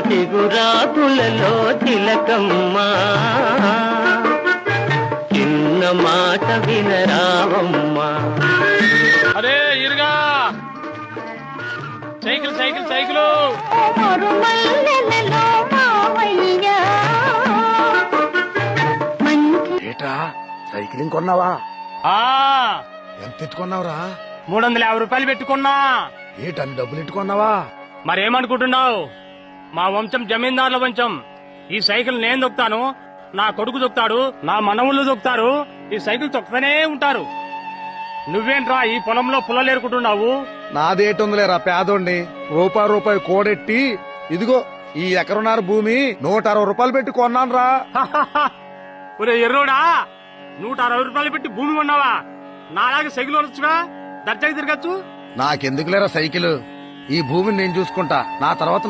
చిగురాకులలో తిలకమ్మా చిన్న మాట వినరావమ్మా. అరే ఇరుగా సైకిల్ సైకిల్ సైకిల్ ఏటా సైకిలింగ్ కొన్నావా? ఆ ఎంత ఎత్తుకున్నావురా? 350 రూపాయలు పెట్టుకున్నా. ఏటన్ని డబ్బులు ఎట్టుకున్నావా? మరేమనుకుంటున్నావు? మా వంశం జమీందారుల వంశం. ఈ సైకిల్ నేను దొక్కుతాను, నా కొడుకు దొక్కుతాడు, నా మనవుళ్ళు దొక్కుతారు. ఈ సైకిల్ తొక్కుతూనే ఉంటారు. నువ్వేంట్రా ఈ పొలంలో పుల్లలేరుకుంటున్నావు? నాదేటుందిలేరా పేదోండి. రూపాయి కోడెట్టి ఇదిగో ఈ ఎకరున్నర భూమి 160 రూపాయలు పెట్టి కొన్నాను రా. ఒరే ఎర్రోడా, 160 రూపాయలు పెట్టి భూమి కొన్నావా? నాలాగే సైకిల్ వరచుగా దర్జాకి తిరగచ్చు. నాకెందుకులేరా సైకిల్? ఈ భూమిని నేను చూసుకుంటా. నా తర్వాత